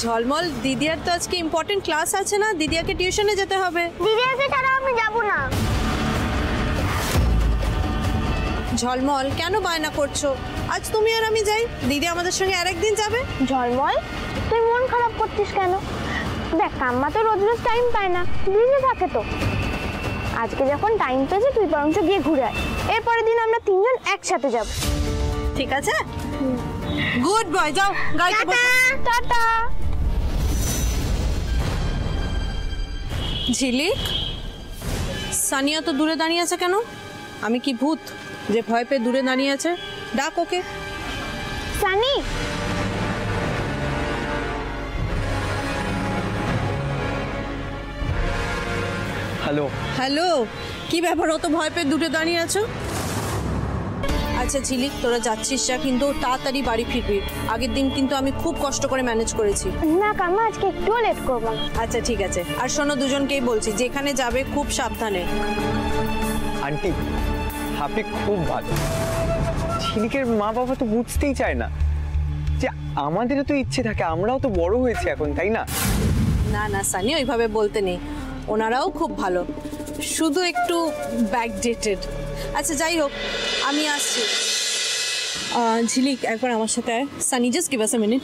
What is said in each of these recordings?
ঝলমল, দিদিয়ার তো আজকে ইম্পর্টেন্ট ক্লাস আছে না, দিদিয়াকে টিউশনে যেতে হবে। দিদিয়াকে ছাড়া আমি যাব না। ঝলমল, কেন বায়না করছো? আজ তুমি আর আমি যাই, দিদি আমাদের সঙ্গে আরেকদিন যাবে। ঝলমল, তুই মন খারাপ করছিস কেন? দেখ, কাম্মা তো রোজ রোজ টাইম পায় না, বিজি থাকে তো। আজকে যখন টাইম পেয়েছে তুই বরঞ্চ গিয়ে ঘুরে আয়, এরপরের দিন আমরা তিনজন একসাথে যাব। ঠিক আছে? গুড বয়, যাও গাড়িতে বসো। টাটা। ঝিলিক, সানিয়া তো দূরে দাঁড়িয়ে আছে কেন? আমি কি ভূত যে ভয় পেয়ে দূরে দাঁড়িয়ে আছে? ডাক ওকে। সানি, হ্যালো। হ্যালো, কি ব্যাপার, অত ভয় পেয়ে দূরে দাঁড়িয়ে আছো? আচ্ছা ঝিলিক, তোরা যাচ্ছিস যা, কিন্তু তাড়াতাড়ি বাড়ি ফিরবি। আগের দিন কিন্তু আমি খুব কষ্ট করে ম্যানেজ করেছি। না কাম্মা, আজকে একটুও লেট করব না। আচ্ছা ঠিক আছে, আর শোনো, দুজনকেই বলছি, যেখানে যাবে খুব সাবধানে। আন্টি, আপনি খুব ভালো। ঝিলিকের মা বাবা তো বুঝতেই চায় না যে আমাদেরও তো ইচ্ছে থাকে, আমরাও তো বড় হয়েছি এখন, তাই না? না না সানি, ওইভাবে বলতে নেই, ওনারাও খুব ভালো, শুধু একটু ব্যাকডেটেড। আচ্ছা যাই হোক, আমি আসছি। ঝিলিক, একবার আমার সাথে আয়। Sunny, just give us a minute.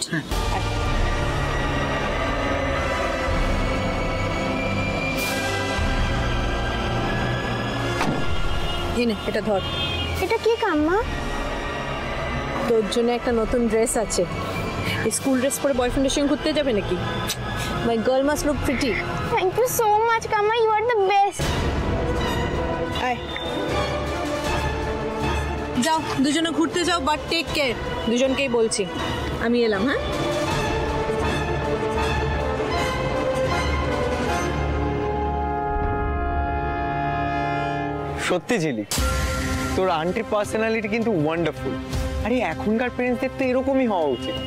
এনে এটা ধর। এটা কি কাম্মা? তোর জন্য একটা নতুন ড্রেস আছে। স্কুল ড্রেস পরে বয়ফ্রেন্ডের সঙ্গে ঘুরতে যাবে নাকি? My girl must look pretty. Thank you so much কাম্মা, ইউ আর দ্য বেস্ট। আয়, যাও দুজনে ঘুরতে যাও, বাট টেক কেয়ার। দুজনকেই বলছি, আমি এলাম। হ্যাঁ, সত্যি ঝিলিক, তোর আন্টির পার্সোনালিটি কিন্তু ওয়ান্ডারফুল। আরে এখনকার পেরেন্টসদের তো এরকমই হওয়া উচিত।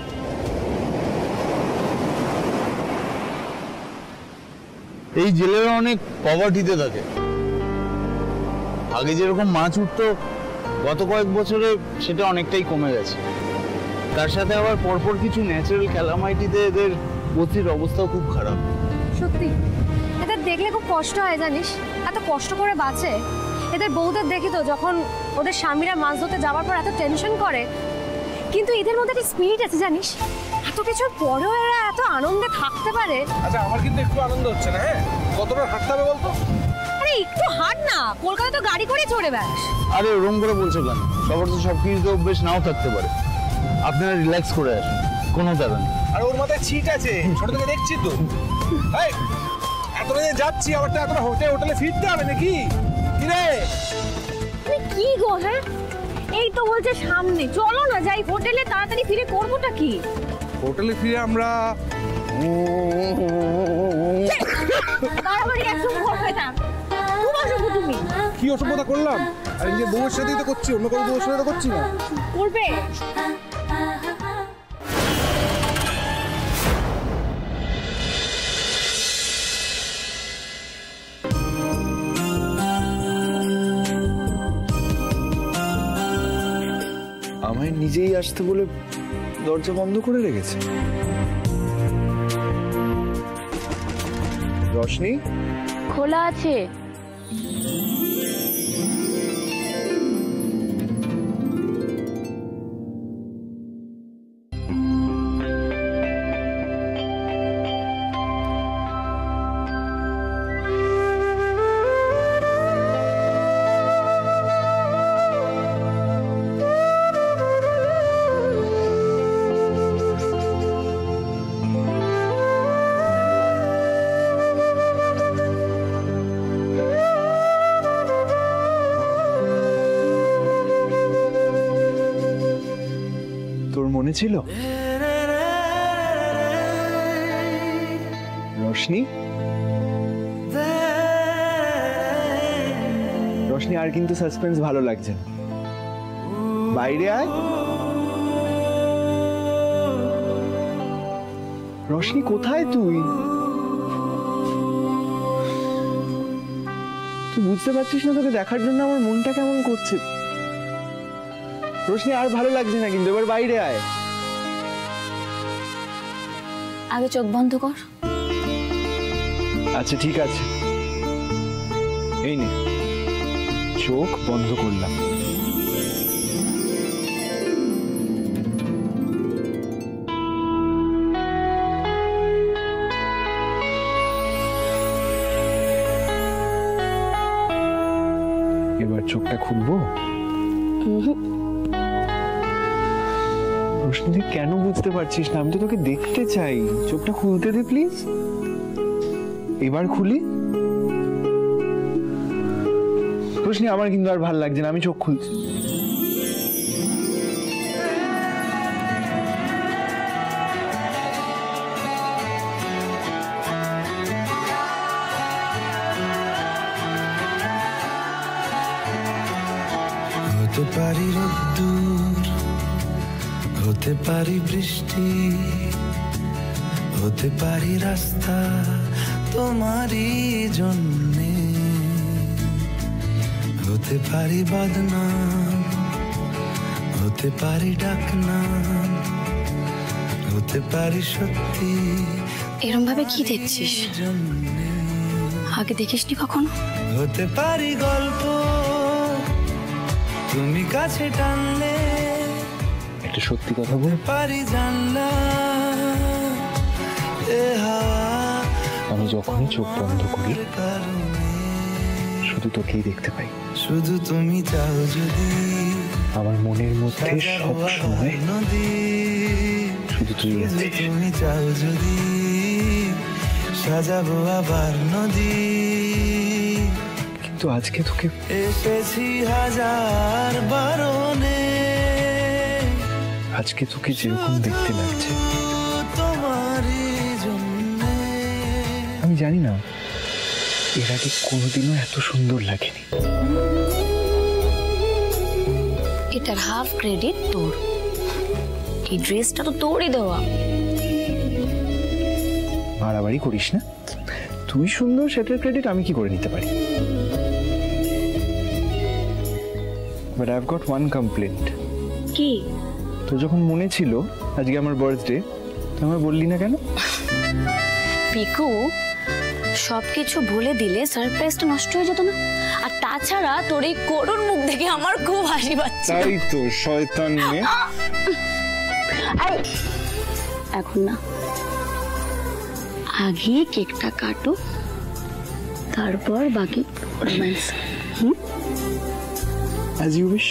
এই জেলেরা অনেক পভার্টিতে থাকে। আগে যেরকম মাছ উঠতো, গত কয়েক বছরে সেটা অনেকটাই কমে গেছে। তার সাথে আবার পরপর কিছু ন্যাচারাল ক্যালামাইটিতে এদের বস্তির অবস্থাও খুব খারাপ। সত্যি এদের দেখলে খুব কষ্ট হয় জানিস, এত কষ্ট করে বাঁচে। এদের বউদের দেখি তো, যখন ওদের স্বামীরা মাছ ধরতে যাওয়ার পর এত টেনশন করে, কিন্তু এদের মধ্যে একটা স্পিরিট আছে জানিস, এত কিছুর পরেও এরা এত আনন্দে থাকতে পারে। আচ্ছা, আমার কিন্তু একটু আনন্দ হচ্ছে না। হ্যাঁ, কতটা হাঁটতে হবে বলতো? আরে একটু হাঁট না, কলকাতা তো গাড়ি করে চড়ে বেড়াস। আরে ওরম করে বলছো কেন? সবার তো সব কিছুতে অভ্যেস নাও থাকতে পারে। আপনারা রিল্যাক্স করে আসুন, কোনো ব্যাপার নেই। আর ওর মাথায় ছিট আছে, ছোট থেকে দেখছি তো। এই এতটা যে যাচ্ছি, আবার তো এতটা হোটেলে ফিরতে হবে নাকি? কি রে কি গো? হ্যাঁ, এই তো বলছে সামনে, চলো না যাই হোটেলে, তাড়াতাড়ি ফিরে করবোটা কি? হোটেলে ফিরে আমরা বাড়াবাড়ি একদম করবে না। খুব অসভ্য তুমি। কি অসভ্যতা করলাম? আর নিজের বউয়ের সাথেই তো করছি, অন্য কোনো বউয়ের সাথে তো করছি না। করবে? আমায় নিজেই আসতে বলে দরজা বন্ধ করে রেখেছে। রোশনি, খোলা আছে। মনে ছিল? রোশনি, রোশনি, আর কিন্তু সাসপেন্স ভালো লাগছে না। বাইরে আয়। রোশনি, কোথায় তুই? তুই বুঝতে পারছিস না তোকে দেখার জন্য আমার মনটা কেমন করছে? রোশনি, আর ভালো লাগছে না কিন্তু, এবার বাইরে আয়। আগে চোখ বন্ধ কর। আচ্ছা ঠিক আছে, এই নে চোখ বন্ধ করলাম। এবার চোখটা খুলবো? রোশনি কেন বুঝতে পারছিস না? আমি তো তোকে দেখতে চাই, চোখটা খুলতে দে প্লিজ। এবার খুলি। রোশনি আমার কিন্তু আর ভাল লাগছে না, আমি চোখ খুলছি। হতে পারি রোদ্দুর, হতে পারি বৃষ্টি, হতে পারি রাস্তা তোমারই জন্যে, হতে পারি বদনাম, হতে পারি ডাকনাম, হতে পারি সত্যি। এরম ভাবে কি দেখছিস? আগে দেখিসনি কখনো? হতে পারি গল্প তুমি কাছে টানলে, একটা সত্যি কথা বল, পারি জানলা এ হাওয়া। আমি যখনই চোখ বন্ধ করি শুধু তোকেই দেখতে পাই। শুধু তুমি চাও যদি আমার মনের মধ্যে সব সময় নদী, শুধু তুই আছিস। তুমি চাও যদি সাজাবো আবার নদী। কিন্তু আজকে তোকে এসেছি হাজার বারণে, আজকে তোকে যেরকম দেখতে লাগছে তোমারই জন্যে। আমি জানি না এর আগে কোনোদিনও এত সুন্দর লাগেনি। এটার হাফ ক্রেডিট তোর, এই ড্রেসটা তো তোরই দেওয়া। বাড়াবাড়ি করিস না, তুই সুন্দর সেটার ক্রেডিট আমি কি করে নিতে পারি? But I have got one complaint. কি? তোর যখন মনে ছিল আজকে আমার বার্থডে, তুই আমায় বললি না কেন? পিকু, সবকিছু বলে দিলে সারপ্রাইজটা নষ্ট হয়ে যেত না? আর তাছাড়া তোর এই করুণ মুখ দেখে আমার খুব হাসি পাচ্ছে। তাই তো শয়তান মেয়ে। এখন না, আগে কেকটা কাটো, তারপর বাকি রোম্যান্স। As you wish.